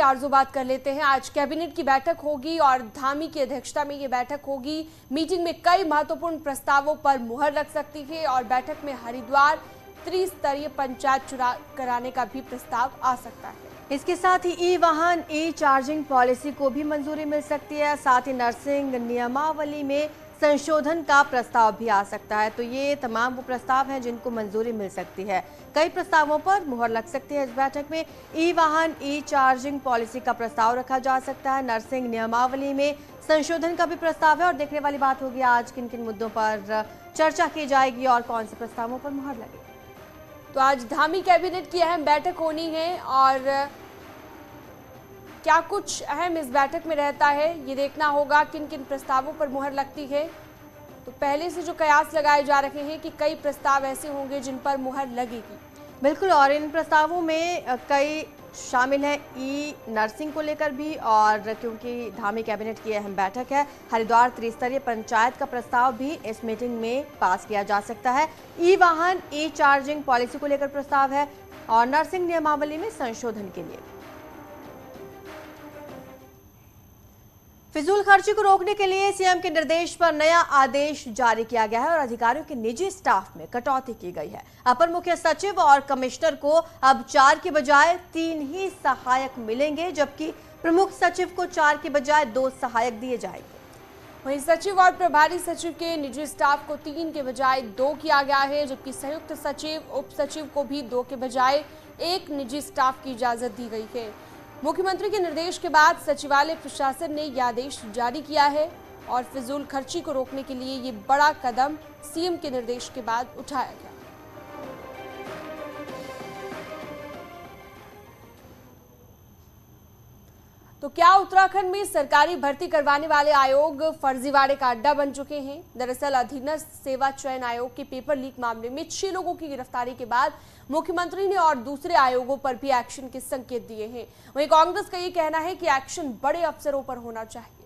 आरजू बात कर लेते हैं। आज कैबिनेट की बैठक होगी और धामी की अध्यक्षता में ये बैठक होगी। मीटिंग में कई महत्वपूर्ण प्रस्तावों पर मुहर लग सकती है और बैठक में हरिद्वार त्रिस्तरीय पंचायत चुनाव कराने का भी प्रस्ताव आ सकता है। इसके साथ ही ई वाहन ई चार्जिंग पॉलिसी को भी मंजूरी मिल सकती है। साथ ही नर्सिंग नियमावली में संशोधन का प्रस्ताव भी आ सकता है। तो ये तमाम वो प्रस्ताव हैं जिनको मंजूरी मिल सकती है। कई प्रस्तावों पर मुहर लग सकती है। इस बैठक में ई वाहन ई चार्जिंग पॉलिसी का प्रस्ताव रखा जा सकता है। नर्सिंग नियमावली में संशोधन का भी प्रस्ताव है और देखने वाली बात होगी आज किन किन मुद्दों पर चर्चा की जाएगी और कौन से प्रस्तावों पर मुहर लगेगी। तो आज धामी कैबिनेट की अहम बैठक होनी है और क्या कुछ अहम इस बैठक में रहता है ये देखना होगा, किन किन प्रस्तावों पर मुहर लगती है। तो पहले से जो कयास लगाए जा रहे हैं कि कई प्रस्ताव ऐसे होंगे जिन पर मुहर लगेगी। बिल्कुल, और इन प्रस्तावों में कई शामिल है ई नर्सिंग को लेकर भी, और क्योंकि धामी कैबिनेट की अहम बैठक है, हरिद्वार त्रिस्तरीय पंचायत का प्रस्ताव भी इस मीटिंग में पास किया जा सकता है। ई वाहन ई चार्जिंग पॉलिसी को लेकर प्रस्ताव है और नर्सिंग नियमावली में संशोधन के लिए। फिजूल खर्ची को रोकने के लिए सीएम के निर्देश पर नया आदेश जारी किया गया है और अधिकारियों के निजी स्टाफ में कटौती की गई है। अपर मुख्य सचिव और कमिश्नर को अब 4 के बजाय 3 ही सहायक मिलेंगे, जबकि प्रमुख सचिव को 4 के बजाय 2 सहायक दिए जाएंगे। वहीं सचिव और प्रभारी सचिव के निजी स्टाफ को 3 के बजाय 2 किया गया है, जबकि संयुक्त सचिव उप सचिव को भी 2 के बजाय 1 निजी स्टाफ की इजाजत दी गई है। मुख्यमंत्री के निर्देश के बाद सचिवालय प्रशासन ने यह आदेश जारी किया है और फिजूल खर्ची को रोकने के लिए ये बड़ा कदम सीएम के निर्देश के बाद उठाया गया। तो क्या उत्तराखंड में सरकारी भर्ती करवाने वाले आयोग फर्जीवाड़े का अड्डा बन चुके हैं? दरअसल अधीनस्थ सेवा चयन आयोग के पेपर लीक मामले में 6 लोगों की गिरफ्तारी के बाद मुख्यमंत्री ने और दूसरे आयोगों पर भी एक्शन के संकेत दिए हैं। वहीं कांग्रेस का ये कहना है कि एक्शन बड़े अफसरों पर होना चाहिए।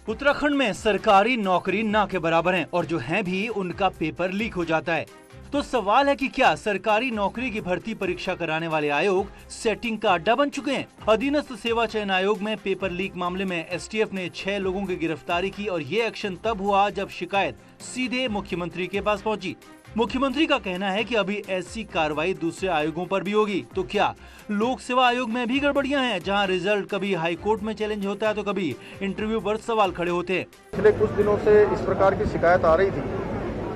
उत्तराखंड में सरकारी नौकरी ना के बराबर हैं और जो हैं भी उनका पेपर लीक हो जाता है। तो सवाल है कि क्या सरकारी नौकरी की भर्ती परीक्षा कराने वाले आयोग सेटिंग का अड्डा बन चुके हैं? अधीनस्थ सेवा चयन आयोग में पेपर लीक मामले में एसटीएफ ने 6 लोगों की गिरफ्तारी की और ये एक्शन तब हुआ जब शिकायत सीधे मुख्यमंत्री के पास पहुंची। मुख्यमंत्री का कहना है कि अभी ऐसी कार्रवाई दूसरे आयोगों पर भी होगी। तो क्या लोक सेवा आयोग में भी गड़बड़ियां हैं, जहां रिजल्ट कभी हाई कोर्ट में चैलेंज होता है तो कभी इंटरव्यू पर सवाल खड़े होते हैं? पिछले कुछ दिनों से इस प्रकार की शिकायत आ रही थी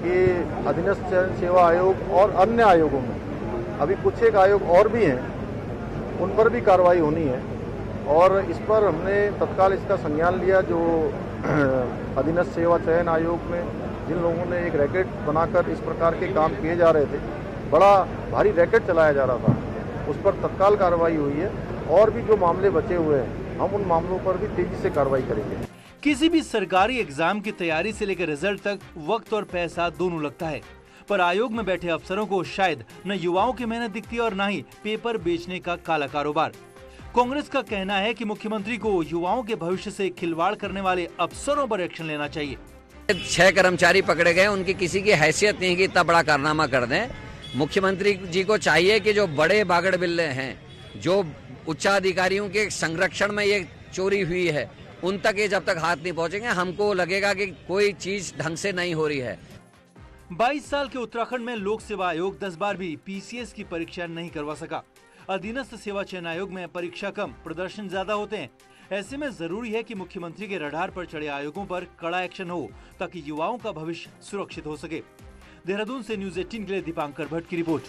कि अधीनस्थ चयन सेवा आयोग और अन्य आयोगों में अभी कुछ एक आयोग और भी हैं, उन पर भी कार्रवाई होनी है और इस पर हमने तत्काल इसका संज्ञान लिया। जो अधीनस्थ सेवा चयन आयोग में जिन लोगों ने एक रैकेट बनाकर इस प्रकार के काम किए जा रहे थे, बड़ा भारी रैकेट चलाया जा रहा था, उस पर तत्काल कार्रवाई हुई है और भी जो मामले बचे हुए हैं हम उन मामलों पर भी तेजी से कार्रवाई करेंगे। किसी भी सरकारी एग्जाम की तैयारी से लेकर रिजल्ट तक वक्त और पैसा दोनों लगता है, पर आयोग में बैठे अफसरों को शायद न युवाओं की मेहनत दिखती और न ही पेपर बेचने का काला कारोबार। कांग्रेस का कहना है कि मुख्यमंत्री को युवाओं के भविष्य से खिलवाड़ करने वाले अफसरों पर एक्शन लेना चाहिए। 6 कर्मचारी पकड़े गए, उनकी किसी की हैसियत नहीं कि इतना बड़ा कारनामा कर दें। मुख्यमंत्री जी को चाहिए कि जो बड़े बागड़ बिल्ले हैं, जो उच्चाधिकारियों के संरक्षण में ये चोरी हुई है, उन तक ये जब तक हाथ नहीं पहुंचेंगे हमको लगेगा कि कोई चीज ढंग से नहीं हो रही है। 22 साल के उत्तराखंड में लोक सेवा आयोग 10 बार भी पीसीएस की परीक्षा नहीं करवा सका। अधीनस्थ सेवा चयन आयोग में परीक्षा कम, प्रदर्शन ज्यादा होते हैं। ऐसे में जरूरी है कि मुख्यमंत्री के रडार पर चढ़े आयोगों पर कड़ा एक्शन हो ताकि युवाओं का भविष्य सुरक्षित हो सके। देहरादून से न्यूज़ 18 के लिए दीपांकर भट्ट की रिपोर्ट।